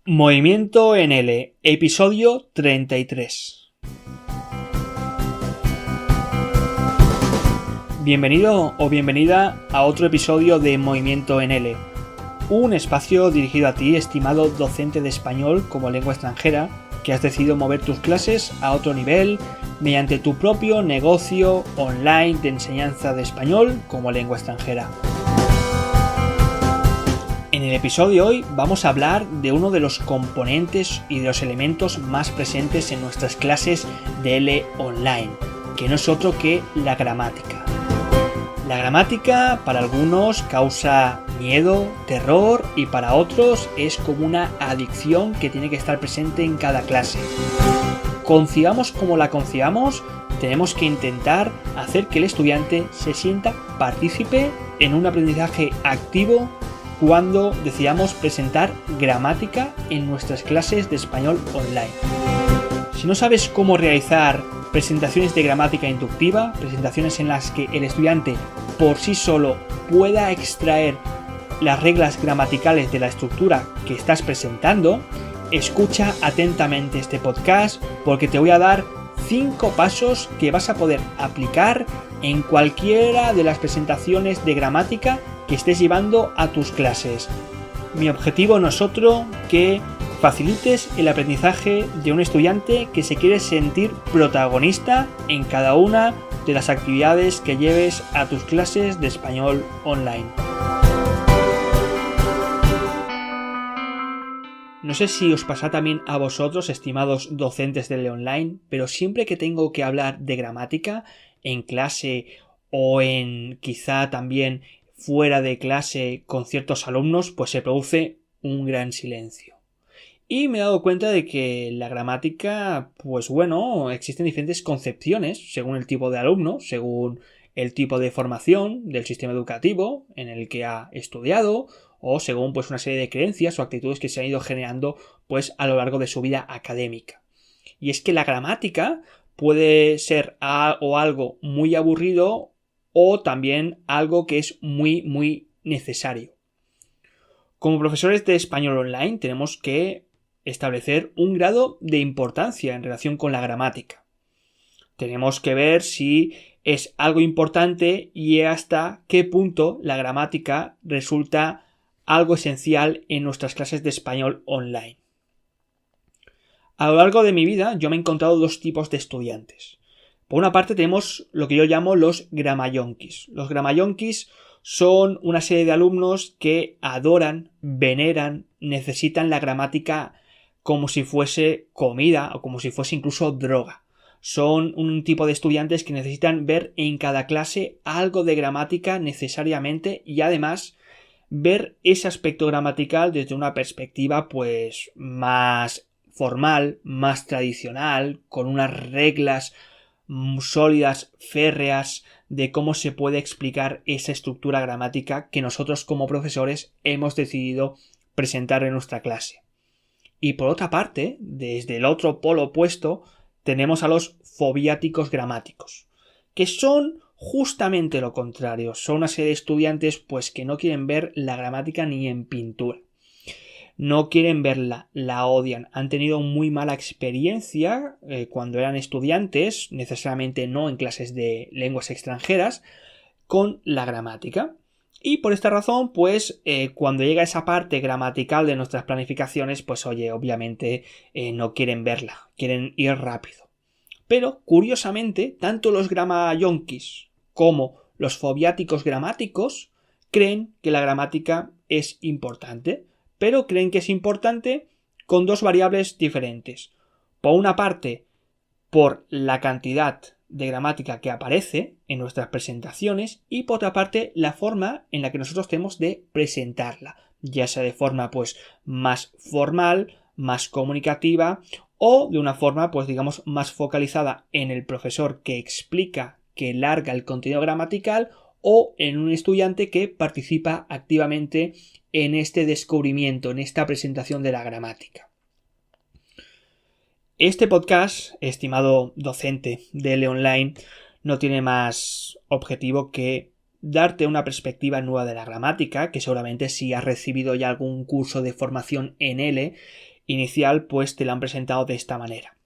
Movimiento en L, episodio 33. Bienvenido o bienvenida a otro episodio de Movimiento en L, un espacio dirigido a ti, estimado docente de español como lengua extranjera, que has decidido mover tus clases a otro nivel mediante tu propio negocio online de enseñanza de español como lengua extranjera. En el episodio de hoy vamos a hablar de uno de los componentes y de los elementos más presentes en nuestras clases de L online, que no es otro que la gramática. La gramática para algunos causa miedo, terror y para otros es como una adicción que tiene que estar presente en cada clase. Concibamos como la concibamos, tenemos que intentar hacer que el estudiante se sienta partícipe en un aprendizaje activo cuando decidamos presentar gramática en nuestras clases de español online. Si no sabes cómo realizar presentaciones de gramática inductiva, presentaciones en las que el estudiante por sí solo pueda extraer las reglas gramaticales de la estructura que estás presentando, escucha atentamente este podcast porque te voy a dar 5 pasos que vas a poder aplicar en cualquiera de las presentaciones de gramática que estés llevando a tus clases. Mi objetivo no es otro que facilites el aprendizaje de un estudiante que se quiere sentir protagonista en cada una de las actividades que lleves a tus clases de español online. No sé si os pasa también a vosotros, estimados docentes de online, pero siempre que tengo que hablar de gramática en clase o en quizá también fuera de clase con ciertos alumnos, pues se produce un gran silencio. Y me he dado cuenta de que la gramática, pues bueno, existen diferentes concepciones según el tipo de alumno, según el tipo de formación del sistema educativo en el que ha estudiado o según pues una serie de creencias o actitudes que se han ido generando pues a lo largo de su vida académica. Y es que la gramática puede ser algo muy aburrido o también algo que es muy necesario. Como profesores de español online tenemos que establecer un grado de importancia en relación con la gramática. Tenemos que ver si es algo importante y hasta qué punto la gramática resulta algo esencial en nuestras clases de español online. A lo largo de mi vida yo me he encontrado dos tipos de estudiantes. Por una parte tenemos lo que yo llamo los gramayonkis. Los gramayonkis son una serie de alumnos que adoran, veneran, necesitan la gramática como si fuese comida o como si fuese incluso droga. Son un tipo de estudiantes que necesitan ver en cada clase algo de gramática necesariamente y además ver ese aspecto gramatical desde una perspectiva pues más formal, más tradicional, con unas reglas sólidas, férreas de cómo se puede explicar esa estructura gramática que nosotros como profesores hemos decidido presentar en nuestra clase. Y por otra parte, desde el otro polo opuesto, tenemos a los fobiáticos gramáticos, que son justamente lo contrario. Son una serie de estudiantes pues que no quieren ver la gramática ni en pintura. No quieren verla, la odian, han tenido muy mala experiencia cuando eran estudiantes, necesariamente no en clases de lenguas extranjeras, con la gramática. Y por esta razón, pues cuando llega esa parte gramatical de nuestras planificaciones, pues oye, obviamente no quieren verla, quieren ir rápido. Pero, curiosamente, tanto los gramayonkis como los fobiáticos gramáticos creen que la gramática es importante, pero creen que es importante con dos variables diferentes. Por una parte, por la cantidad de gramática que aparece en nuestras presentaciones y por otra parte, la forma en la que nosotros tenemos de presentarla, ya sea de forma pues más formal, más comunicativa o de una forma pues digamos más focalizada en el profesor que explica, que larga el contenido gramatical o en un estudiante que participa activamente en este descubrimiento, en esta presentación de la gramática. Este podcast, estimado docente de L online, no tiene más objetivo que darte una perspectiva nueva de la gramática, que seguramente si has recibido ya algún curso de formación en L inicial pues te la han presentado de esta manera.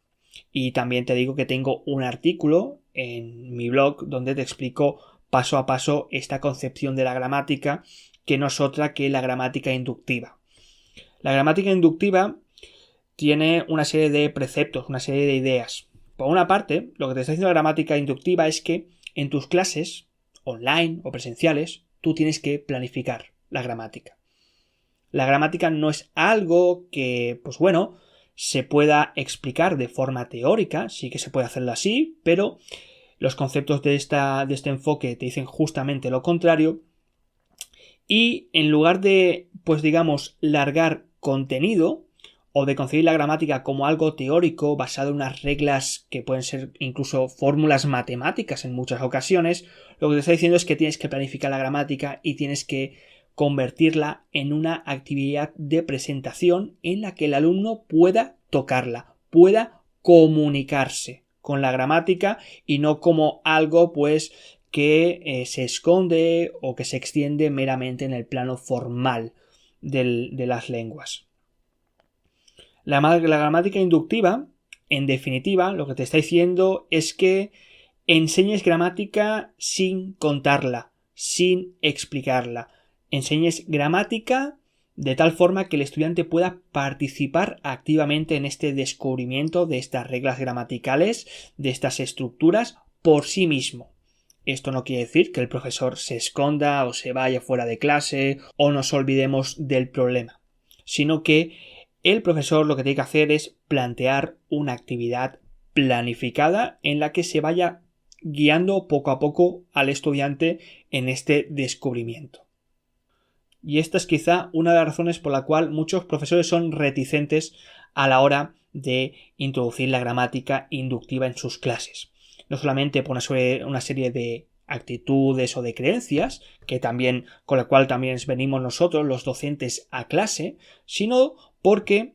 Y también te digo que tengo un artículo en mi blog donde te explico paso a paso esta concepción de la gramática, que no es otra que la gramática inductiva. La gramática inductiva tiene una serie de preceptos, una serie de ideas. Por una parte, lo que te está diciendo la gramática inductiva es que en tus clases, online o presenciales, tú tienes que planificar la gramática. La gramática no es algo que, pues bueno, se pueda explicar de forma teórica, sí que se puede hacerlo así, pero los conceptos de este enfoque te dicen justamente lo contrario. Y en lugar de, pues digamos, largar contenido o de concebir la gramática como algo teórico basado en unas reglas que pueden ser incluso fórmulas matemáticas en muchas ocasiones, lo que te está diciendo es que tienes que planificar la gramática y tienes que convertirla en una actividad de presentación en la que el alumno pueda tocarla, pueda comunicarse con la gramática y no como algo pues que se esconde o que se extiende meramente en el plano formal de las lenguas. La gramática inductiva, en definitiva, lo que te está diciendo es que enseñes gramática sin contarla, sin explicarla. Enseñes gramática de tal forma que el estudiante pueda participar activamente en este descubrimiento de estas reglas gramaticales, de estas estructuras, por sí mismo. Esto no quiere decir que el profesor se esconda o se vaya fuera de clase o nos olvidemos del problema, sino que el profesor lo que tiene que hacer es plantear una actividad planificada en la que se vaya guiando poco a poco al estudiante en este descubrimiento. Y esta es quizá una de las razones por la cual muchos profesores son reticentes a la hora de introducir la gramática inductiva en sus clases. No solamente por una serie de actitudes o de creencias, que también, con la cual también venimos nosotros, los docentes, a clase, sino porque,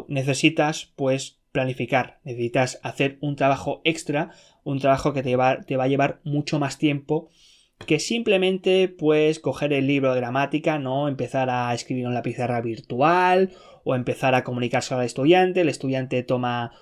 necesitas pues planificar, necesitas hacer un trabajo extra, un trabajo que te va a llevar mucho más tiempo que simplemente pues coger el libro de gramática, no empezar a escribir en la pizarra virtual o empezar a comunicarse al estudiante, el estudiante toma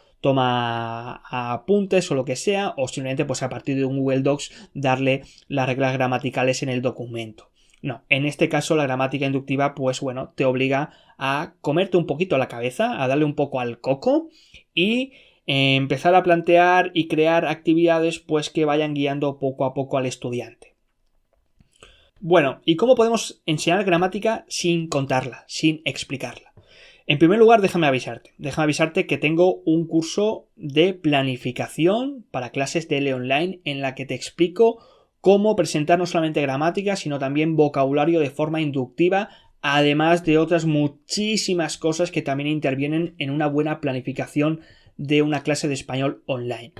apuntes o lo que sea, o simplemente pues a partir de un Google Docs darle las reglas gramaticales en el documento. No, en este caso la gramática inductiva pues bueno, te obliga a comerte un poquito la cabeza, a darle un poco al coco y empezar a plantear y crear actividades pues que vayan guiando poco a poco al estudiante. Bueno, ¿y cómo podemos enseñar gramática sin contarla, sin explicarla? En primer lugar, déjame avisarte que tengo un curso de planificación para clases de online en la que te explico cómo presentar no solamente gramática, sino también vocabulario de forma inductiva, además de otras muchísimas cosas que también intervienen en una buena planificación de una clase de español online.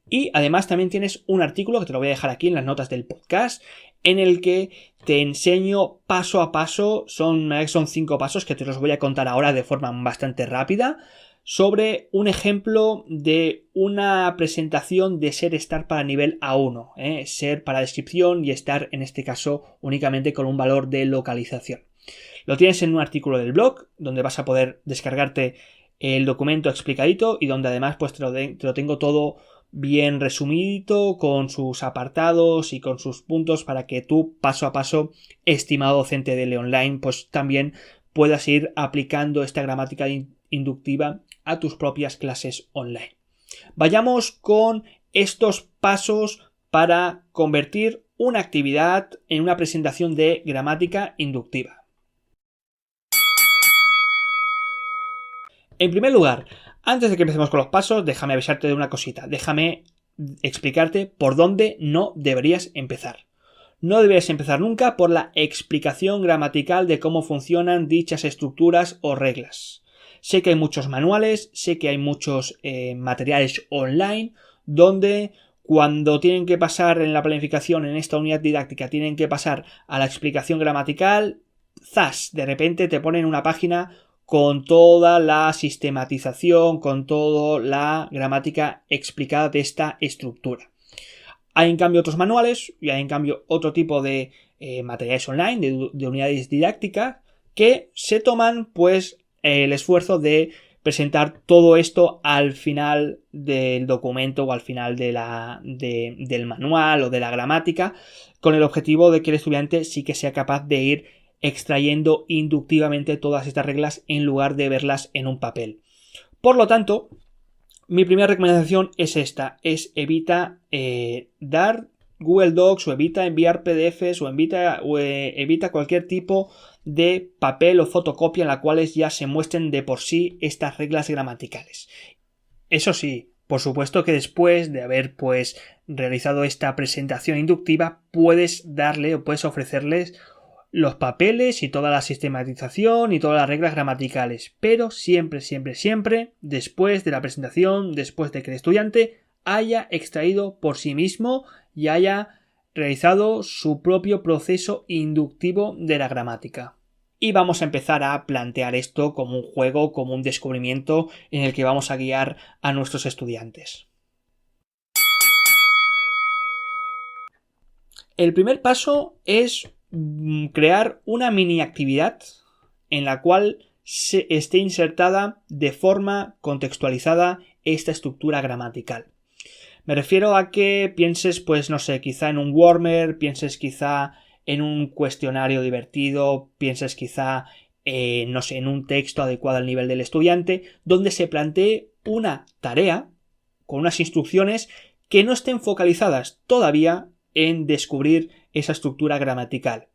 Y además también tienes un artículo que te lo voy a dejar aquí en las notas del podcast, en el que te enseño paso a paso, son 5 pasos que te los voy a contar ahora de forma bastante rápida, sobre un ejemplo de una presentación de ser estar para nivel A1, ser para descripción y estar en este caso únicamente con un valor de localización. Lo tienes en un artículo del blog donde vas a poder descargarte el documento explicadito y donde además pues te lo tengo todo bien resumidito con sus apartados y con sus puntos para que tú paso a paso, estimado docente de Leonline, pues también puedas ir aplicando esta gramática inductiva a tus propias clases online. Vayamos con estos pasos para convertir una actividad en una presentación de gramática inductiva. En primer lugar, antes de que empecemos con los pasos, déjame avisarte de una cosita. Déjame explicarte por dónde no deberías empezar. No deberías empezar nunca por la explicación gramatical de cómo funcionan dichas estructuras o reglas. Sé que hay muchos manuales, sé que hay muchos materiales online donde cuando tienen que pasar en la planificación en esta unidad didáctica, tienen que pasar a la explicación gramatical, de repente te ponen una página con toda la sistematización, con toda la gramática explicada de esta estructura. Hay en cambio otros manuales y hay en cambio otro tipo de materiales online, de unidades didácticas, que se toman pues el esfuerzo de presentar todo esto al final del documento o al final del manual o de la gramática, con el objetivo de que el estudiante sí que sea capaz de ir extrayendo inductivamente todas estas reglas en lugar de verlas en un papel. Por lo tanto, mi primera recomendación es esta, es evita dar Google Docs o evita enviar PDFs o evita cualquier tipo de papel o fotocopia en la cuales ya se muestren de por sí estas reglas gramaticales. Eso sí, por supuesto que después de haber pues realizado esta presentación inductiva puedes darle o puedes ofrecerles los papeles y toda la sistematización y todas las reglas gramaticales, pero siempre, después de la presentación, después de que el estudiante haya extraído por sí mismo y haya realizado su propio proceso inductivo de la gramática. Y vamos a empezar a plantear esto como un juego, como un descubrimiento en el que vamos a guiar a nuestros estudiantes. El primer paso es crear una mini actividad en la cual se esté insertada de forma contextualizada esta estructura gramatical. Me refiero a que pienses, pues no sé, quizá en un Warmer, pienses quizá en un cuestionario divertido, pienses quizá, no sé, en un texto adecuado al nivel del estudiante, donde se plantee una tarea con unas instrucciones que no estén focalizadas todavía en descubrir esa estructura gramatical.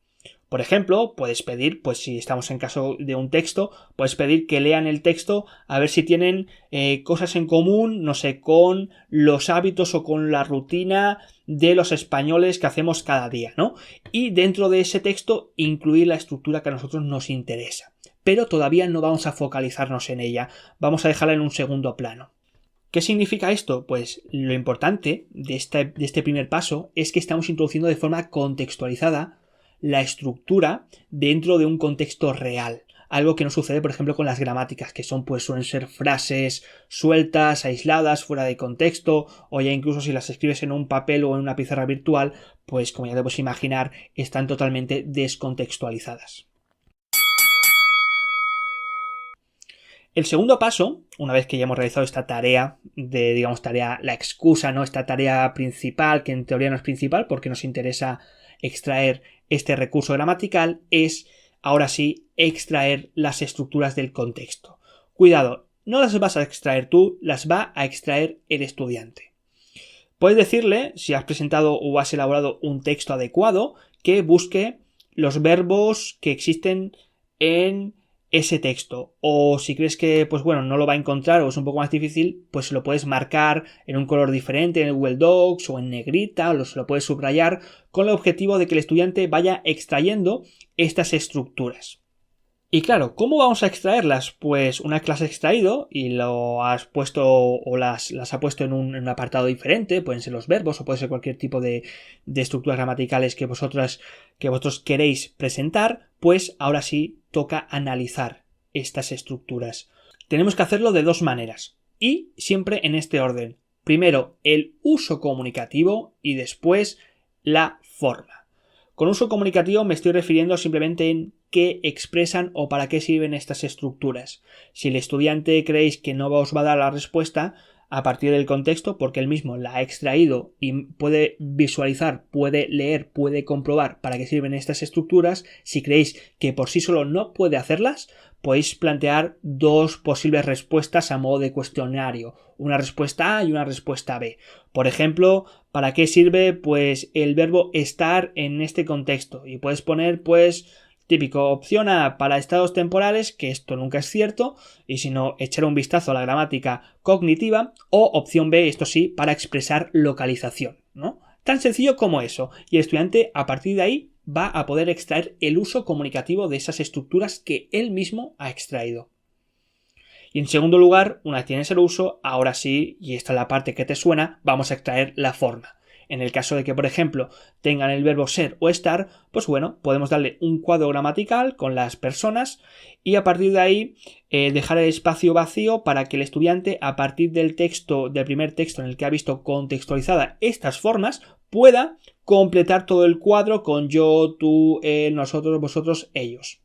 Por ejemplo, puedes pedir, pues si estamos en caso de un texto, puedes pedir que lean el texto a ver si tienen cosas en común, no sé, con los hábitos o con la rutina de los españoles que hacemos cada día, ¿no? Y dentro de ese texto incluir la estructura que a nosotros nos interesa. Pero todavía no vamos a focalizarnos en ella, vamos a dejarla en un segundo plano. ¿Qué significa esto? Pues lo importante de este primer paso es que estamos introduciendo de forma contextualizada la estructura dentro de un contexto real. Algo que no sucede, por ejemplo, con las gramáticas, que suelen ser frases sueltas, aisladas, fuera de contexto, o ya incluso si las escribes en un papel o en una pizarra virtual, pues como ya debes imaginar, están totalmente descontextualizadas. El segundo paso, una vez que ya hemos realizado esta tarea la excusa, ¿no? Esta tarea principal, que en teoría no es principal porque nos interesa extraer este recurso gramatical, es ahora sí extraer las estructuras del contexto. Cuidado, no las vas a extraer tú, las va a extraer el estudiante. Puedes decirle, si has presentado o has elaborado un texto adecuado, que busque los verbos que existen en ese texto, o si crees que no lo va a encontrar o es un poco más difícil, pues lo puedes marcar en un color diferente en el Google Docs o en negrita, o se lo puedes subrayar con el objetivo de que el estudiante vaya extrayendo estas estructuras. Y claro, ¿cómo vamos a extraerlas? Pues una vez que las has extraído y lo has puesto o las ha puesto en un apartado diferente, pueden ser los verbos o puede ser cualquier tipo de estructuras gramaticales que vosotros queréis presentar, pues ahora sí toca analizar estas estructuras. Tenemos que hacerlo de dos maneras y siempre en este orden. Primero el uso comunicativo y después la forma. Con uso comunicativo me estoy refiriendo simplemente en qué expresan o para qué sirven estas estructuras. Si el estudiante creéis que no os va a dar la respuesta a partir del contexto, porque él mismo la ha extraído y puede visualizar, puede leer, puede comprobar para qué sirven estas estructuras, si creéis que por sí solo no puede hacerlas, podéis plantear dos posibles respuestas a modo de cuestionario, una respuesta A y una respuesta B. Por ejemplo, ¿para qué sirve pues el verbo estar en este contexto? Y puedes poner típico, opción A para estados temporales, que esto nunca es cierto, y si no, echar un vistazo a la gramática cognitiva, o opción B, esto sí, para expresar localización, ¿no? Tan sencillo como eso, y el estudiante a partir de ahí va a poder extraer el uso comunicativo de esas estructuras que él mismo ha extraído. Y en segundo lugar, una vez tienes el uso, ahora sí, y esta es la parte que te suena, vamos a extraer la forma. En el caso de que, por ejemplo, tengan el verbo ser o estar, podemos darle un cuadro gramatical con las personas y a partir de ahí dejar el espacio vacío para que el estudiante, a partir del primer texto en el que ha visto contextualizadas estas formas, pueda completar todo el cuadro con yo, tú, él, nosotros, vosotros, ellos.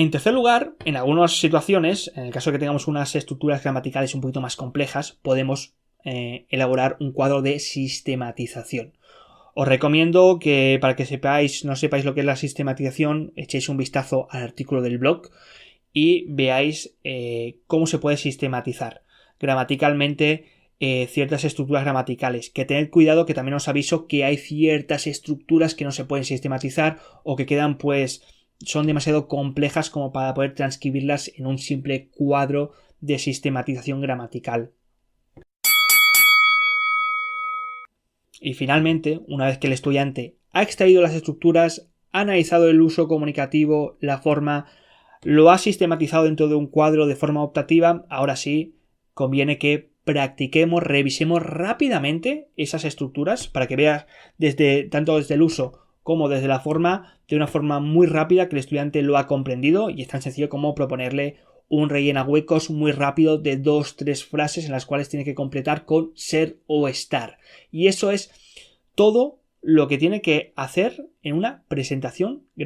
En tercer lugar, en algunas situaciones, en el caso de que tengamos unas estructuras gramaticales un poquito más complejas, podemos elaborar un cuadro de sistematización. Os recomiendo que, para que no sepáis lo que es la sistematización, echéis un vistazo al artículo del blog y veáis cómo se puede sistematizar gramaticalmente ciertas estructuras gramaticales. Que tened cuidado, que también os aviso que hay ciertas estructuras que no se pueden sistematizar o que quedan son demasiado complejas como para poder transcribirlas en un simple cuadro de sistematización gramatical. Y finalmente, una vez que el estudiante ha extraído las estructuras, ha analizado el uso comunicativo, la forma, lo ha sistematizado dentro de un cuadro de forma optativa, ahora sí, conviene que practiquemos, revisemos rápidamente esas estructuras para que veas tanto desde el uso como desde la forma, de una forma muy rápida, que el estudiante lo ha comprendido, y es tan sencillo como proponerle un rellena huecos muy rápido de 2-3 frases en las cuales tiene que completar con ser o estar. Y eso es todo lo que tiene que hacer en una presentación de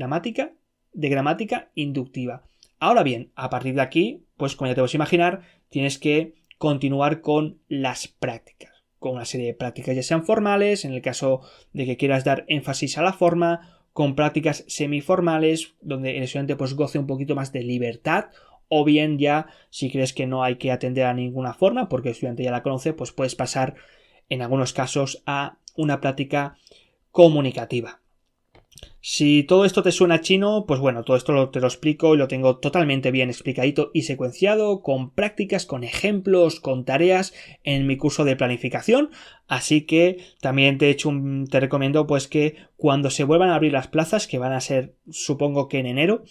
gramática inductiva. Ahora bien, a partir de aquí, pues como ya te puedes imaginar, tienes que continuar con las prácticas, con una serie de prácticas ya sean formales, en el caso de que quieras dar énfasis a la forma, con prácticas semiformales, donde el estudiante pues goce un poquito más de libertad, o bien ya, si crees que no hay que atender a ninguna forma, porque el estudiante ya la conoce, pues puedes pasar en algunos casos a una práctica comunicativa. Si todo esto te suena chino, pues bueno, todo esto te lo explico y lo tengo totalmente bien explicadito y secuenciado, con prácticas, con ejemplos, con tareas en mi curso de planificación. Así que también te recomiendo pues que cuando se vuelvan a abrir las plazas, que van a ser supongo que en enero,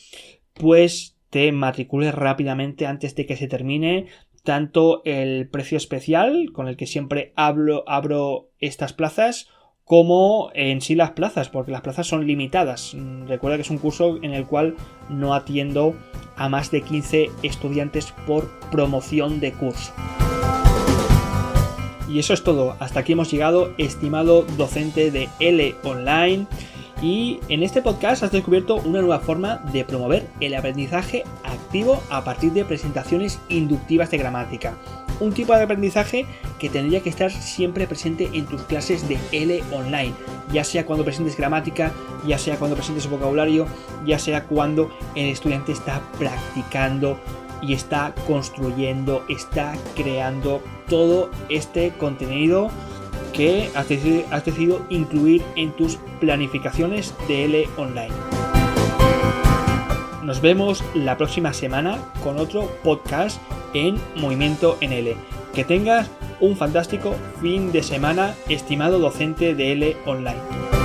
pues te matricules rápidamente antes de que se termine tanto el precio especial con el que siempre abro estas plazas, como en sí las plazas, porque las plazas son limitadas. Recuerda que es un curso en el cual no atiendo a más de 15 estudiantes por promoción de curso. Y eso es todo. Hasta aquí hemos llegado, estimado docente de L Online. Y en este podcast has descubierto una nueva forma de promover el aprendizaje activo a partir de presentaciones inductivas de gramática. Un tipo de aprendizaje que tendría que estar siempre presente en tus clases de L Online, ya sea cuando presentes gramática, ya sea cuando presentes vocabulario, ya sea cuando el estudiante está practicando y está construyendo, está creando todo este contenido que has decidido incluir en tus planificaciones de L Online. Nos vemos la próxima semana con otro podcast en Movimiento en L. Que tengas un fantástico fin de semana, estimado docente de L Online.